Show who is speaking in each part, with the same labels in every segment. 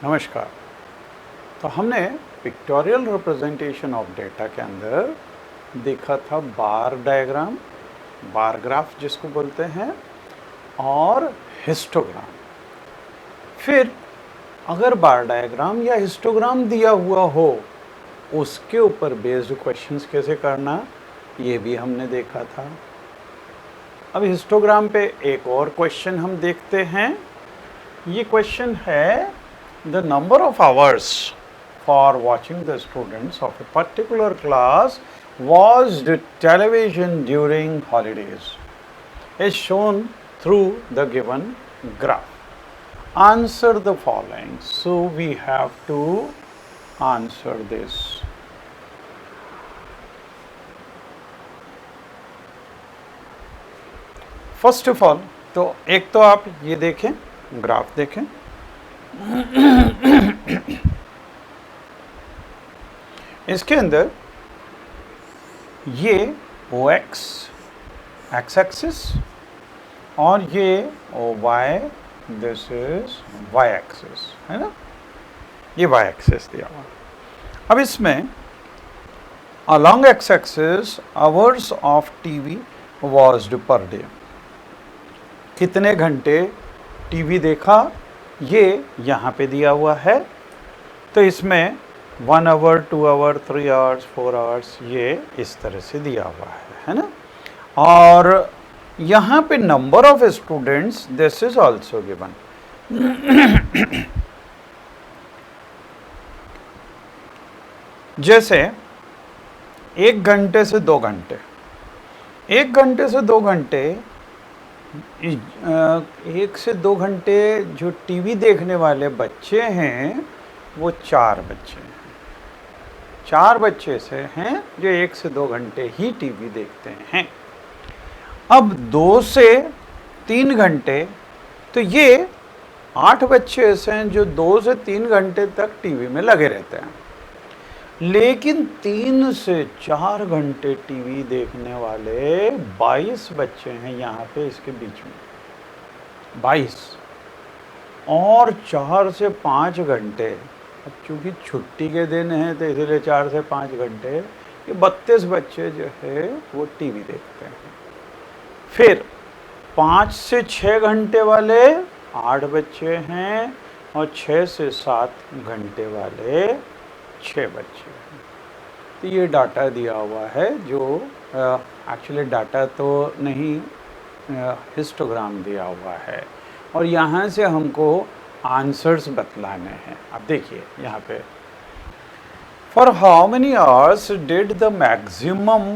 Speaker 1: नमस्कार। तो हमने पिक्टोरियल रिप्रेजेंटेशन ऑफ डेटा के अंदर देखा था बार डायग्राम, बार ग्राफ जिसको बोलते हैं, और हिस्टोग्राम। फिर अगर बार डायग्राम या हिस्टोग्राम दिया हुआ हो, उसके ऊपर बेस्ड क्वेश्चंस कैसे करना, ये भी हमने देखा था। अब हिस्टोग्राम पे एक और क्वेश्चन हम देखते हैं। ये क्वेश्चन है the number of hours for watching the students of a particular class watched television during holidays is shown through the given graph. Answer the following. So we have to answer this. First of all तो एक तो आप ये देखें, graph देखें। इसके अंदर ये OX एक्स एक्सिस और ये OY this is Y axis, है ना। ये Y एक्सिस दिया हुआ। अब इसमें along X axis hours of TV watched per day, कितने घंटे टीवी देखा, ये यहाँ पे दिया हुआ है। तो इसमें 1 आवर, 2 आवर, 3 आवर्स, 4 आवर्स, ये इस तरह से दिया हुआ है ना। और यहाँ पे number of students this is also given. जैसे 1 घंटे से 2 घंटे, 1 घंटे से 2 घंटे, 1 से 2 घंटे जो टीवी देखने वाले बच्चे हैं वो 4 बच्चे हैं। 4 बच्चे से हैं जो 1 से 2 घंटे ही टीवी देखते हैं। अब 2 से 3 घंटे, तो ये 8 बच्चे ऐसे हैं जो 2 से 3 घंटे तक टीवी में लगे रहते हैं। लेकिन 3 से 4 घंटे टीवी देखने वाले 22 बच्चे हैं यहाँ पे इसके बीच में, 22। और 4 से 5 घंटे, अब चूँकि छुट्टी के दिन हैं तो इसलिए 4 से 5 घंटे, ये 32 बच्चे जो है वो टीवी देखते हैं। फिर 5 से 6 घंटे वाले 8 बच्चे हैं और 6 से 7 घंटे वाले 6 बच्चे हैं। तो ये डाटा दिया हुआ है, जो एक्चुअली डाटा तो नहीं, हिस्टोग्राम दिया हुआ है। और यहाँ से हमको आंसर्स बतलाने हैं। अब देखिए यहाँ पे, for how many hours did the maximum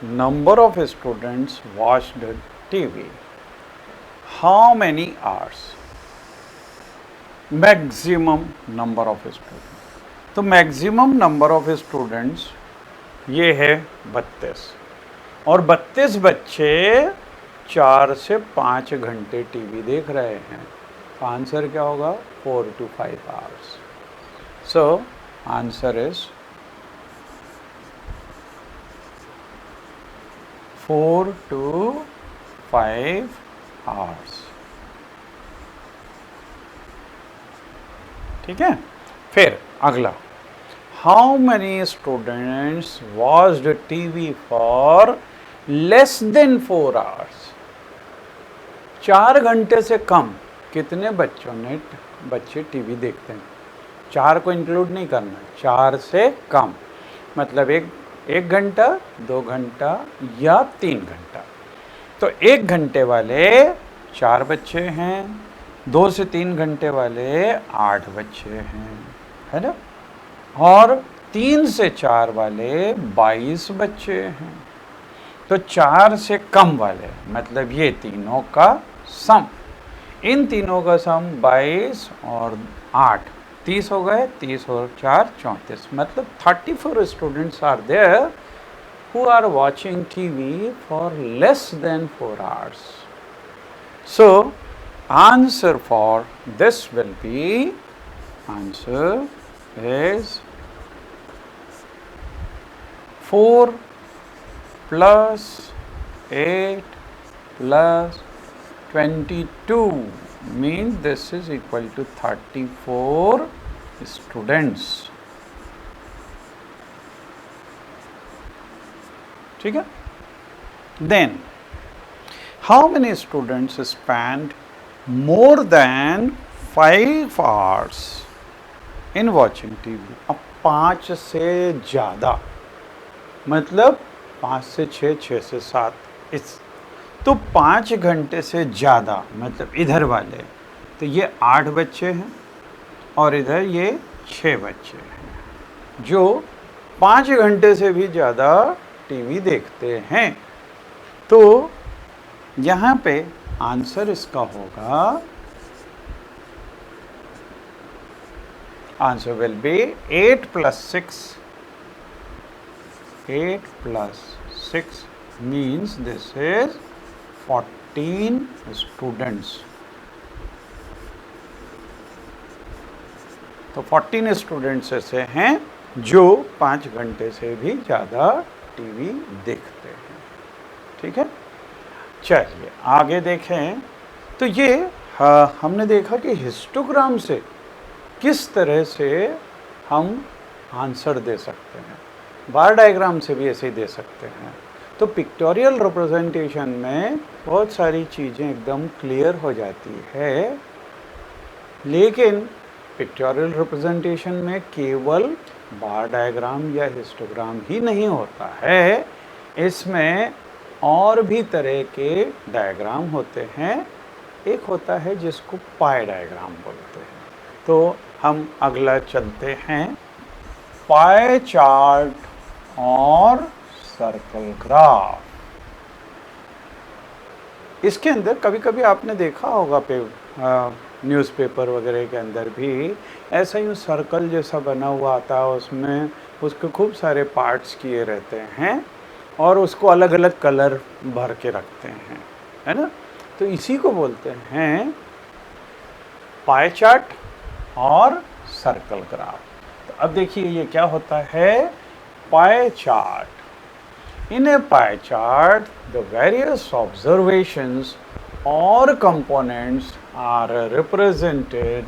Speaker 1: number of students watched TV. How many hours, maximum number of students. तो मैक्सिमम नंबर ऑफ स्टूडेंट्स ये है 32, और 32 बच्चे 4 से 5 घंटे टीवी देख रहे हैं। तो आंसर क्या होगा, 4 to 5 hours. So answer is 4 to 5 hours. ठीक है। फिर अगला, how many students watched TV for less than 4 hours. 4 घंटे से कम कितने बच्चे टीवी देखते हैं। 4 को इंक्लूड नहीं करना, 4 से कम, मतलब एक घंटा, 2 घंटा या 3 घंटा। तो 1 घंटे वाले 4 बच्चे हैं, 2 से 3 घंटे वाले 8 बच्चे हैं, है ना। और 3 से 4 वाले 22 बच्चे हैं। तो 4 से कम वाले, मतलब ये तीनों का सम, इन तीनों का सम 22 और 8 30 हो गए, 30 और 4 34, मतलब 34 students are there who are watching TV for less than 4 hours. So answer for this will be, answer is 4 plus 8 plus 22 means this is equal to 34 students, ठीक है। Then how many students spend more than 5 hours in watching TV. अब 5 से ज़्यादा मतलब 5 से 6, 6 से 7, इस तो 5 घंटे से ज़्यादा मतलब इधर वाले, तो ये 8 बच्चे हैं और इधर ये 6 बच्चे हैं जो 5 घंटे से भी ज़्यादा टीवी देखते हैं। तो यहाँ पे आंसर इसका होगा, answer will be 8 + 6. 8 + 6 means this is 14 students. तो 14 स्टूडेंट्स ऐसे हैं जो 5 घंटे से भी ज़्यादा टीवी देखते हैं, ठीक है। चलिए आगे देखें। तो ये हमने देखा कि हिस्टोग्राम से किस तरह से हम आंसर दे सकते हैं, बार डायग्राम से भी ऐसे ही दे सकते हैं। तो पिक्टोरियल रिप्रेजेंटेशन में बहुत सारी चीज़ें एकदम क्लियर हो जाती है, लेकिन पिक्टोरियल रिप्रेजेंटेशन में केवल बार डायग्राम या हिस्टोग्राम ही नहीं होता है, इसमें और भी तरह के डायग्राम होते हैं। एक होता है जिसको पाई डायग्राम बोलते हैं। तो हम अगला चलते हैं, पाई चार्ट और सर्कल ग्राफ। इसके अंदर कभी कभी आपने देखा होगा न्यूज़पेपर वगैरह के अंदर भी ऐसा ही सर्कल जैसा बना हुआ आता है, उसमें उसके खूब सारे पार्ट्स किए रहते हैं और उसको अलग अलग कलर भर के रखते हैं, है ना। तो इसी को बोलते हैं पाई चार्ट और सर्कल ग्राफ। तो अब देखिए ये क्या होता है, pie chart. In A pie chart the various observations or components are represented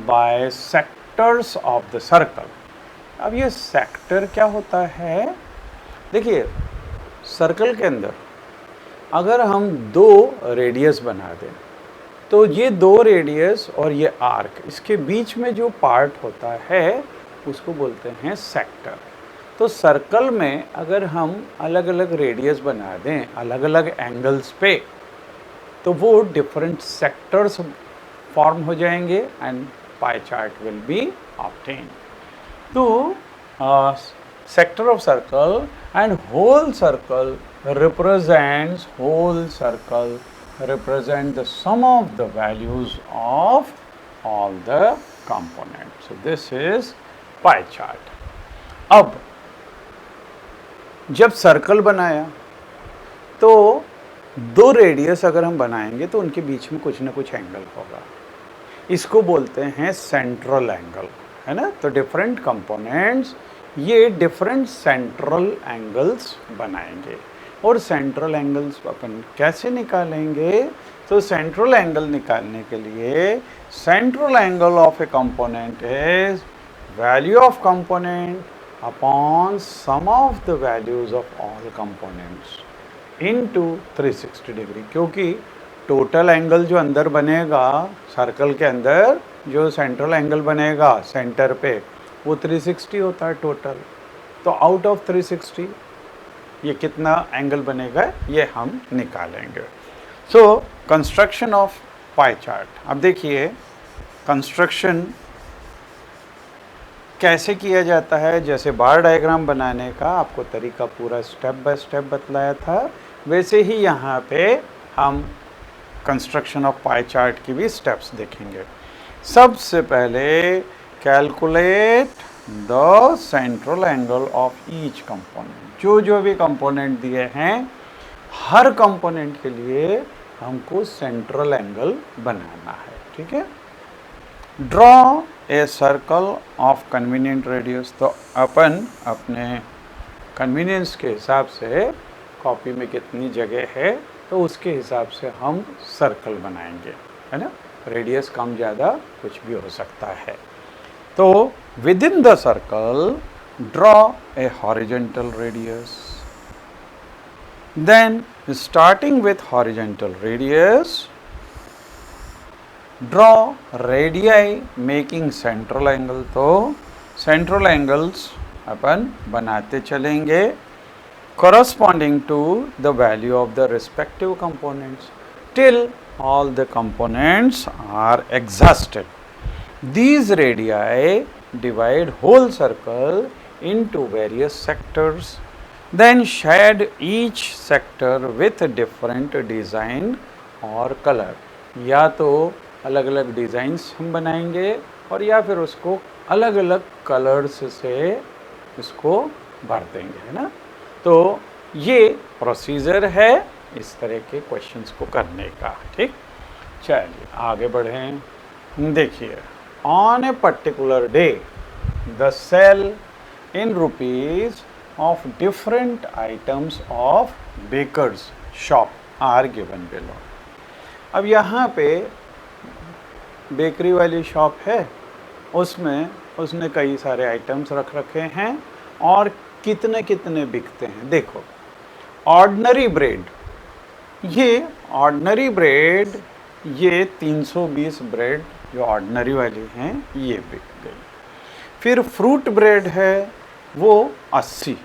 Speaker 1: by sectors of the circle. अब ये सेक्टर क्या होता है, देखिए सर्कल के अंदर अगर हम 2 रेडियस बना दें तो ये 2 रेडियस और ये आर्क, इसके बीच में जो पार्ट होता है उसको बोलते हैं सेक्टर। तो सर्कल में अगर हम अलग अलग रेडियस बना दें अलग अलग एंगल्स पे, तो वो डिफरेंट सेक्टर्स फॉर्म हो जाएंगे and pie chart will be obtain. तो sector of circle and whole circle represents represent the sum of the values of all the components. So this is pie chart. अब जब circle बनाया तो 2 radius अगर हम बनाएंगे तो उनके बीच में कुछ ना कुछ एंगल होगा, इसको बोलते हैं सेंट्रल एंगल, है ना। तो डिफरेंट कंपोनेंट्स ये डिफरेंट सेंट्रल एंगल्स बनाएंगे। और सेंट्रल एंगल्स अपन कैसे निकालेंगे, तो सेंट्रल एंगल निकालने के लिए central angle of a component is value of component upon sum of the values of all components into 360 degree. क्योंकि टोटल एंगल जो अंदर बनेगा सर्कल के अंदर, जो सेंट्रल एंगल बनेगा सेंटर पे, वो 360 होता है टोटल। तो आउट ऑफ 360 ये कितना एंगल बनेगा ये हम निकालेंगे। So construction of pie chart. अब देखिए कंस्ट्रक्शन कैसे किया जाता है, जैसे बार डायग्राम बनाने का आपको तरीका पूरा स्टेप बाय स्टेप बतलाया था, वैसे ही यहाँ पे हम कंस्ट्रक्शन ऑफ पाई चार्ट की भी स्टेप्स देखेंगे। सबसे पहले calculate the central angle of each component. जो भी कंपोनेंट दिए हैं हर कंपोनेंट के लिए हमको सेंट्रल एंगल बनाना है, ठीक है। Draw a circle of convenient radius. तो अपन अपने कन्वीनियंस के हिसाब से कॉपी में कितनी जगह है तो उसके हिसाब से हम सर्कल बनाएंगे, है ना। रेडियस कम ज़्यादा कुछ भी हो सकता है। तो within the circle draw a horizontal radius. Then starting with horizontal radius, draw radii making central angle. तो central angles अपन बनाते चलेंगे corresponding to the value of the respective components till all the components are exhausted. These radii divide whole circle into various sectors, then shade each sector with different design और color. या तो अलग अलग designs हम बनाएंगे और या फिर उसको अलग अलग कलर्स से इसको भर देंगे, है ना। तो ये प्रोसीजर है इस तरह के क्वेश्चंस को करने का, ठीक। चलिए आगे बढ़ें। देखिए, on a particular day the sale in rupees of different items of bakers shop are given below. अब यहाँ पे बेकरी वाली शॉप है, उसमें उसने कई सारे आइटम्स रख रखे हैं और कितने कितने बिकते हैं। देखो, ऑर्डिनरी ब्रेड, ये ऑर्डिनरी ब्रेड, ये 320 ब्रेड जो ऑर्डिनरी वाली हैं ये बिक गई। फिर फ्रूट ब्रेड है वो 80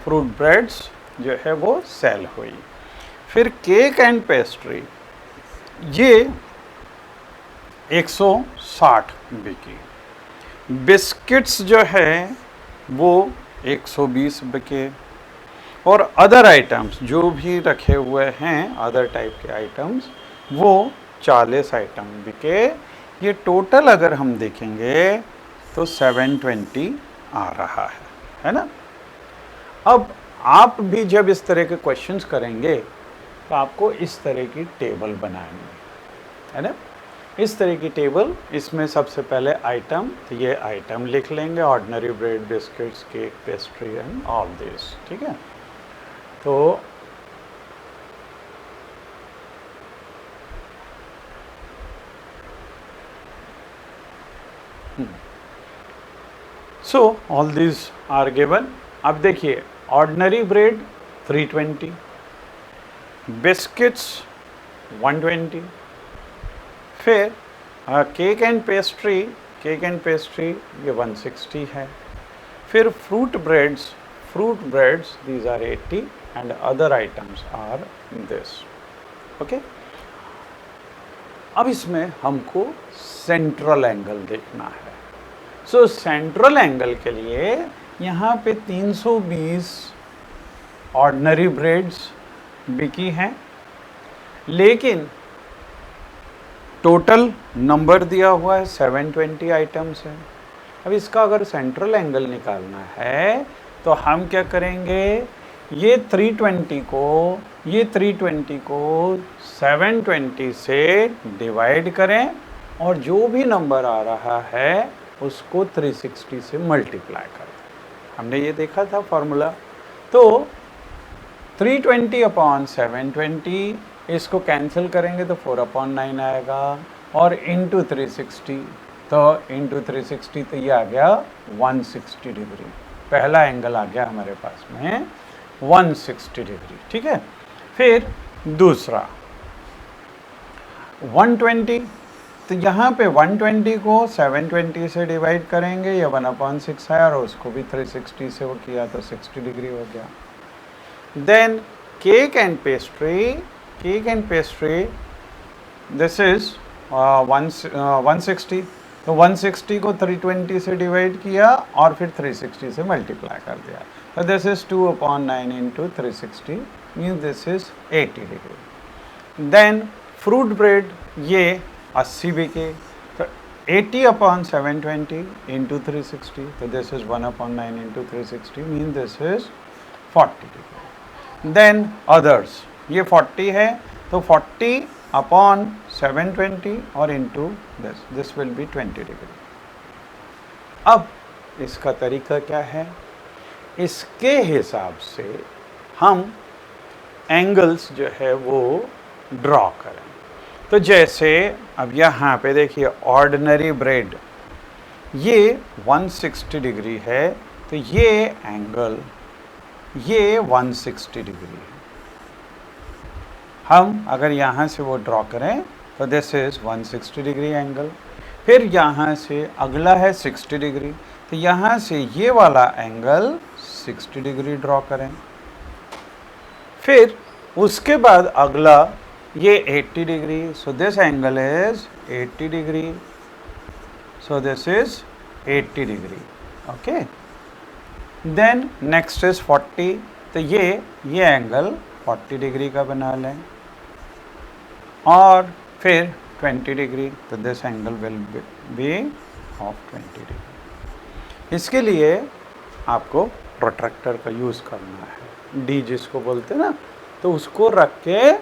Speaker 1: फ्रूट ब्रेड्स जो है वो सेल हुई। फिर केक एंड पेस्ट्री ये 160 बिकी। बिस्किट्स जो है वो 120 बिके और अदर आइटम्स जो भी रखे हुए हैं अदर टाइप के आइटम्स वो 40 आइटम बिके। ये टोटल अगर हम देखेंगे तो 720 आ रहा है ना। अब आप भी जब इस तरह के क्वेश्चंस करेंगे तो आपको इस तरह की टेबल बनानी है ना। इस तरह की टेबल, इसमें सबसे पहले आइटम, तो ये आइटम लिख लेंगे, ordinary bread, biscuits, cake, pastry and all this, ठीक है। तो so all this are given. अब देखिए, ऑर्डिनरी ब्रेड 320, बिस्किट्स 120, फिर केक एंड पेस्ट्री ये 160 है। फिर fruit breads these are 80 and other items are this, okay. अब इसमें हमको सेंट्रल एंगल देखना है। सो सेंट्रल एंगल के लिए यहाँ पे 320 ऑर्डिनरी ब्रेड्स बिकी हैं, लेकिन टोटल नंबर दिया हुआ है 720 आइटम्स है। अब इसका अगर सेंट्रल एंगल निकालना है तो हम क्या करेंगे, ये 320 को 720 से डिवाइड करें और जो भी नंबर आ रहा है उसको 360 से मल्टीप्लाई करें। हमने ये देखा था फॉर्मूला। तो 320 अपॉन 720, इसको कैंसिल करेंगे तो 4/9 आएगा और इंटू 360, तो इंटू 360 तो ये आ गया 160 डिग्री। पहला एंगल आ गया हमारे पास में 160 डिग्री, ठीक है। फिर दूसरा 120, तो यहाँ पे 120 को 720 से डिवाइड करेंगे, ये 1/6 है और उसको भी 360 से वो किया तो 60 डिग्री हो गया। Then cake and pastry this is 160, तो 160 को 320 से डिवाइड किया और फिर 360 से मल्टीप्लाई कर दिया, तो this is 2/9 into 360 means this is 80 degree. Then fruit bread ये 80 बिके, तो 80/720 इंटू 360, तो this is 1/9 into 360 mean this is 40 degree. Then others ये 40 है, तो 40/720 और into this will be 20 degree. अब इसका तरीका क्या है, इसके हिसाब से हम एंगल्स जो है वो ड्रॉ करें। तो जैसे अब यहाँ पे देखिए ऑर्डिनरी ब्रेड ये 160 डिग्री है, तो ये एंगल ये 160 डिग्री है। हम अगर यहाँ से वो ड्रॉ करें तो दिस इज 160 डिग्री एंगल। फिर यहाँ से अगला है 60 डिग्री, तो यहाँ से ये वाला एंगल 60 डिग्री ड्रॉ करें। फिर उसके बाद अगला ये 80 degree, so this angle is 80 degree, so this is 80 degree, okay. Then next is 40, तो ये एंगल 40 डिग्री का बना लें। और फिर 20 डिग्री, तो this angle will be of 20 degree. इसके लिए आपको प्रोट्रैक्टर का यूज़ करना है, डी जिसको बोलते हैं ना, तो उसको रख के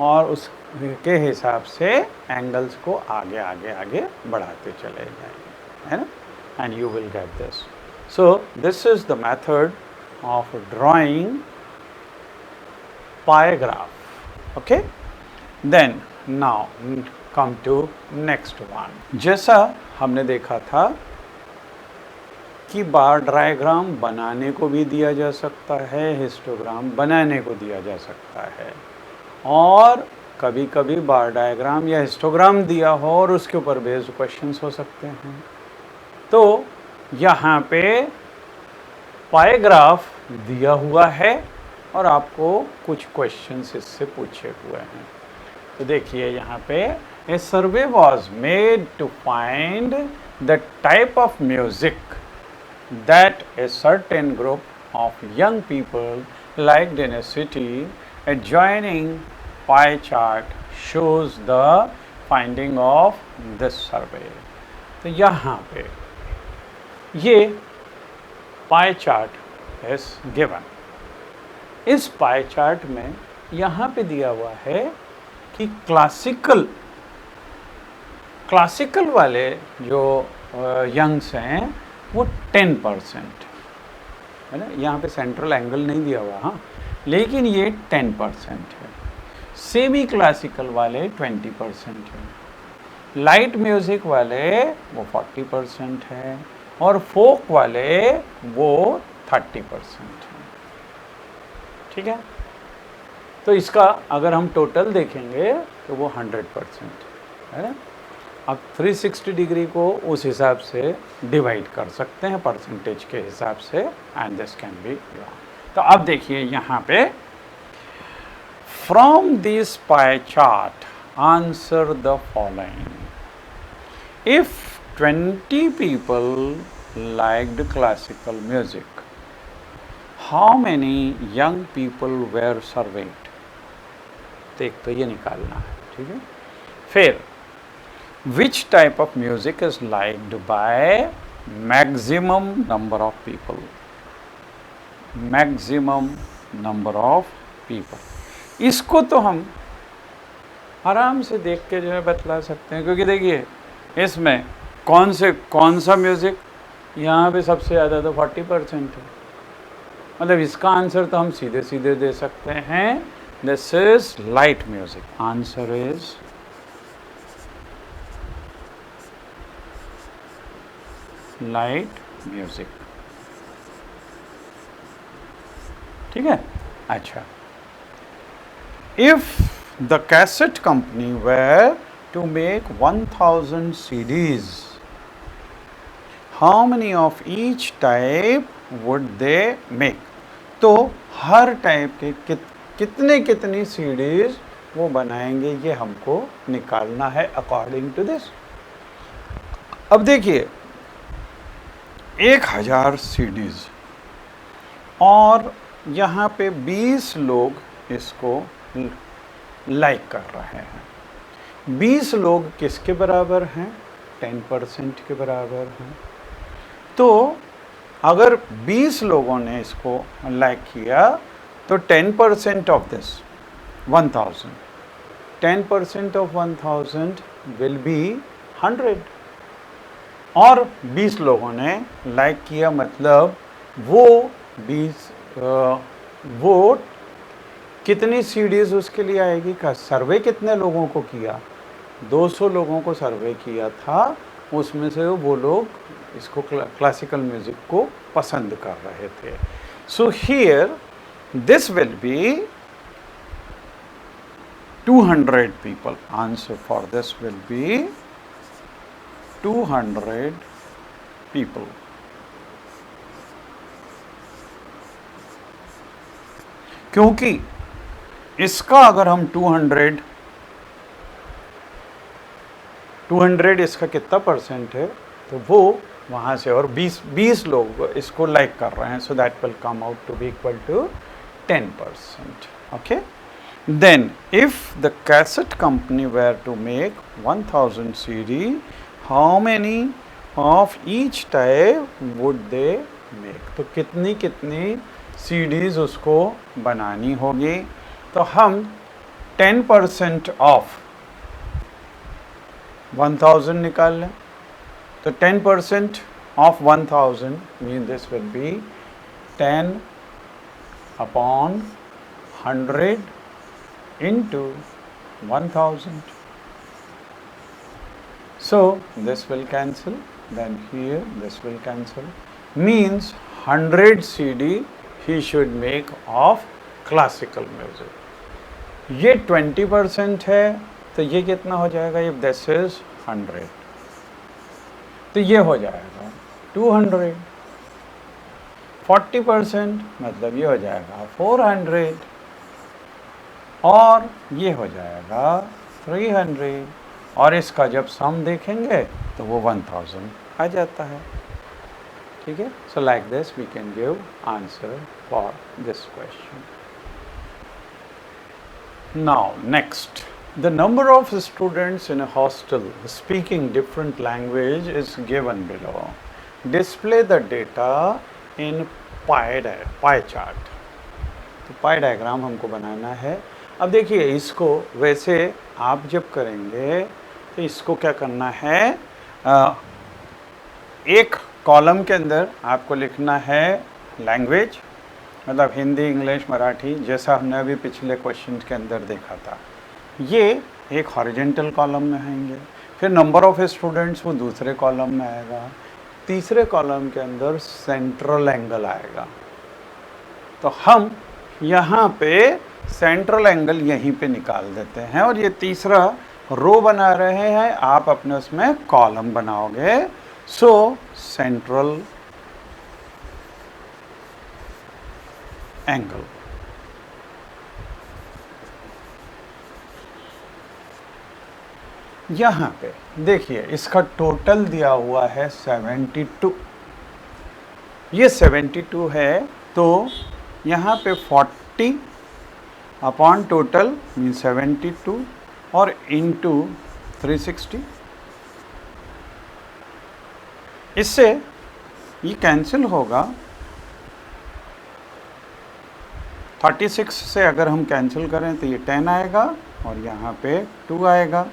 Speaker 1: और उसके हिसाब से एंगल्स को आगे आगे आगे बढ़ाते चले जाएंगे, है ना, and you will get this. So this is the method of drawing pie graph, okay. Then now come to next one. जैसा हमने देखा था कि बार डायग्राम बनाने को भी दिया जा सकता है, हिस्टोग्राम बनाने को दिया जा सकता है, और कभी कभी बार डायग्राम या हिस्टोग्राम दिया हो और उसके ऊपर बेस्ड क्वेश्चंस हो सकते हैं। तो यहाँ पे पाई ग्राफ दिया हुआ है और आपको कुछ क्वेश्चंस इससे पूछे हुए हैं। तो देखिए यहाँ पे a survey was made to find the type of music that a certain group of young people liked in a city. Adjoining pie chart shows the finding of this survey. तो यहाँ पे ये पाई चार्ट is given. इस pie chart में यहाँ पे दिया हुआ है कि क्लासिकल वाले जो यंग्स हैं वो 10% है ना, यहाँ पे सेंट्रल एंगल नहीं दिया हुआ, हाँ, लेकिन ये 10% है। सेमी क्लासिकल वाले 20% है, लाइट म्यूजिक वाले वो 40% है, और फोक वाले वो 30% है, ठीक है। तो इसका अगर हम टोटल देखेंगे तो वो 100% है ना। अब 360 डिग्री को उस हिसाब से डिवाइड कर सकते हैं परसेंटेज के हिसाब से, एंड दिस कैन बी। तो अब देखिए यहाँ पे from this pie chart answer the following. If 20 people liked classical music, how many young people were surveyed. तो एक तो ये निकालना है, ठीक है। फिर which type of music is liked by maximum number of people, maximum number of people। इसको तो हम आराम से देख के जो है बतला सकते हैं, क्योंकि देखिए इसमें कौन सा म्यूज़िक यहाँ पे सबसे ज़्यादा तो 40% है, मतलब इसका आंसर तो हम सीधे सीधे दे सकते हैं, this is light music. Answer is light music, ठीक है। अच्छा, if the cassette company were to make 1000 CDs, how many of each type would they make. तो हर टाइप के कितनी CDs वो बनाएंगे, ये हमको निकालना है अकॉर्डिंग टू दिस। अब देखिए 1000 CDs और यहाँ पे 20 लोग इसको लाइक कर रहे हैं। 20 लोग किसके बराबर हैं? 10% के बराबर हैं। तो अगर 20 लोगों ने इसको लाइक किया तो 10% of this 1000, 10% of 1000 will be 100। और 20 लोगों ने लाइक किया, मतलब वो 20 वोट कितनी CDs उसके लिए आएगी का। सर्वे कितने लोगों को किया? 200 लोगों को सर्वे किया था, उसमें से वो लोग इसको क्लासिकल म्यूजिक को पसंद कर रहे थे. So here this will B 200 people. Answer for this will be 200 people. क्योंकि इसका अगर हम 200 इसका कितना परसेंट है, तो वो वहाँ से, और 20 लोग इसको लाइक कर रहे हैं, so that will come out to be equal to 10%. Okay. Then if the cassette company were to make 1000 CD, how many of each type would they make? तो कितनी CDs उसको बनानी होगी. तो हम 10% ऑफ 1000 निकाल लें. तो 10% of 1000 means this will be 10 upon 100 into 1000. So this will cancel, then here this will cancel, means 100 CD he should make of classical music. ये 20% है, तो ये कितना हो जाएगा, if this is 100, तो ये हो जाएगा 200. 40% मतलब ये हो जाएगा 400, और ये हो जाएगा 300, और इसका जब सम देखेंगे तो वो 1000 आ जाता है. ठीक है. So like this we can give answer for this question. Now next, the number of students in a hostel speaking different language is given below. Display the data in pie chart. तो pie diagram हमको बनाना है. अब देखिए, इसको वैसे आप जब करेंगे तो इसको क्या करना है, एक कॉलम के अंदर आपको लिखना है लैंग्वेज, मतलब हिंदी, इंग्लिश, मराठी, जैसा हमने अभी पिछले क्वेश्चन के अंदर देखा था. ये एक हॉरिजेंटल कॉलम में आएंगे. फिर नंबर ऑफ स्टूडेंट्स वो दूसरे कॉलम में आएगा. तीसरे कॉलम के अंदर सेंट्रल एंगल आएगा. तो हम यहाँ पे सेंट्रल एंगल यहीं पे निकाल देते हैं, और ये तीसरा रो बना रहे हैं, आप अपने उसमें कॉलम बनाओगे. सो सेंट्रल एंगल. यहाँ पे देखिए, इसका टोटल दिया हुआ है 72. ये 72 है, तो यहाँ पे 40 अपॉन टोटल मीन 72 और इंटू 360. इससे ये कैंसिल होगा. 36 से अगर हम कैंसिल करें तो ये 10 आएगा, और यहाँ पे 2 आएगा,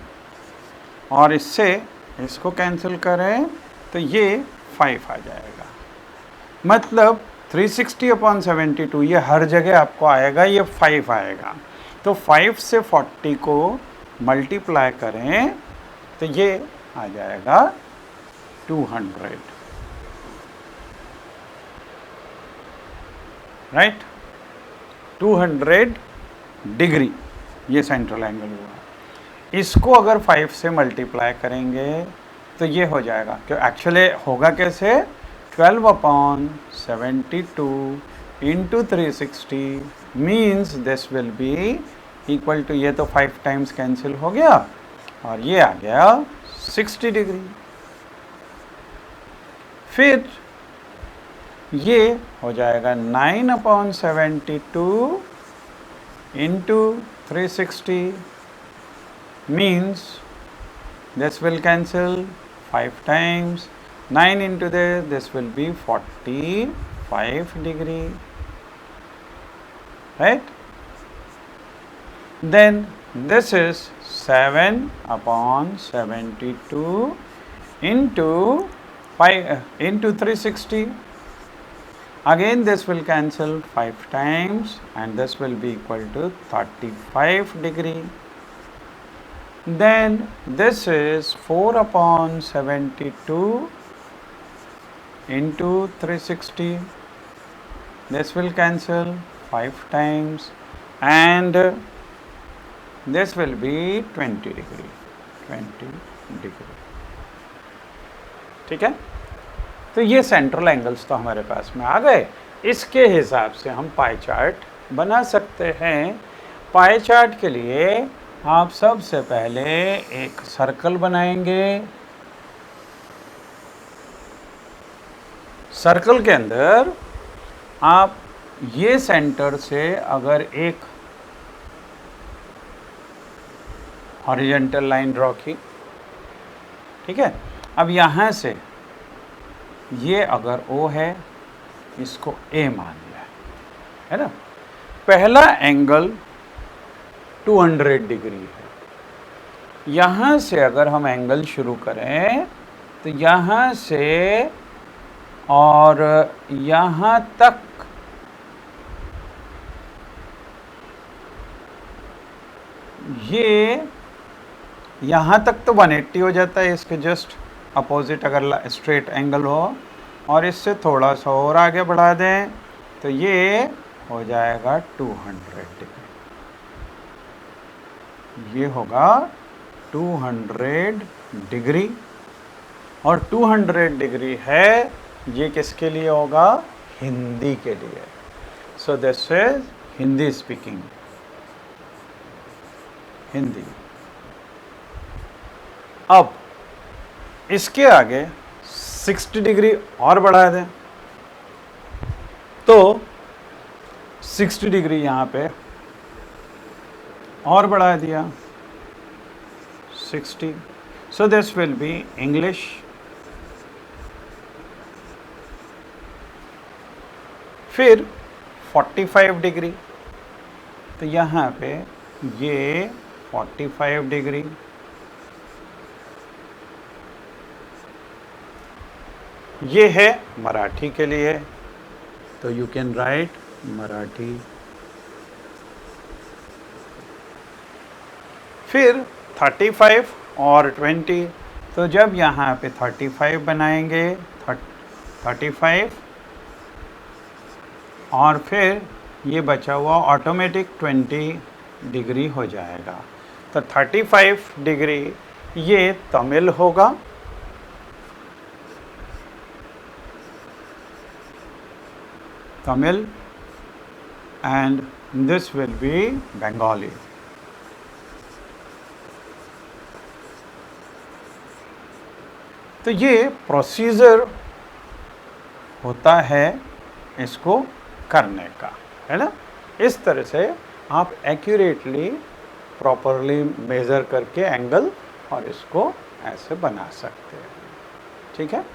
Speaker 1: और इससे इसको कैंसिल करें तो ये 5 आ जाएगा. मतलब 360 अपॉन 72 ये हर जगह आपको आएगा, ये 5 आएगा. तो 5 से 40 को मल्टीप्लाई करें तो ये आ जाएगा 200. राइट. 200 डिग्री ये सेंट्रल एंगल हुआ. इसको अगर 5 से मल्टीप्लाई करेंगे तो ये हो जाएगा, कि एक्चुअली होगा कैसे, 12 upon 72 into 360 means this will be equal to, ये तो 5 टाइम्स कैंसिल हो गया, और ये आ गया 60 डिग्री. फिर ये हो जाएगा 9 upon 72 into 360 means this will cancel 5 times. 9 into this will be 45 degree. Right? Then this is 7 upon 72 into 360. Again this will cancel 5 times, and this will be equal to 35 degree. then this is 4 upon 72 into 360. This will cancel 5 times and this will be 20 degree. 20 degree. ठीक है, तो ये central angles तो हमारे पास में आ गए। इसके हिसाब से हम पाई चार्ट बना सकते हैं। पाई चार्ट के लिए आप सबसे पहले एक सर्कल बनाएंगे। सर्कल के अंदर आप ये सेंटर से अगर एक हॉरिजॉन्टल लाइन ड्रॉ की, ठीक है, अब यहाँ से ये अगर O है, इसको A मान लिया है ना। पहला एंगल 200 डिग्री है। यहाँ से अगर हम एंगल शुरू करें तो यहाँ से और यहाँ तक ये यहाँ तक तो 180 हो जाता है, इसके जस्ट अपोजिट अगर स्ट्रेट एंगल हो, और इससे थोड़ा सा और आगे बढ़ा दें तो ये हो जाएगा 200 डिग्री। ये होगा 200 डिग्री, और 200 डिग्री है, ये किसके लिए होगा? हिंदी के लिए। सो this is Hindi speaking, Hindi. अब इसके आगे 60 डिग्री और बढ़ा दें तो 60 डिग्री यहाँ पे और बढ़ा दिया 60। So this will B English. फिर 45 डिग्री, तो यहाँ पे ये 45 डिग्री, ये है मराठी के लिए, तो यू कैन राइट मराठी। फिर 35 और 20, तो जब यहाँ पे 35 बनाएंगे 35 और फिर ये बचा हुआ ऑटोमेटिक 20 डिग्री हो जाएगा। तो 35 डिग्री ये तमिल होगा, Tamil, and this will be Bengali. तो ये प्रोसीजर होता है इसको करने का, है ना। इस तरह से आप एक्यूरेटली प्रॉपरली मेज़र करके एंगल और इसको ऐसे बना सकते हैं, ठीक है।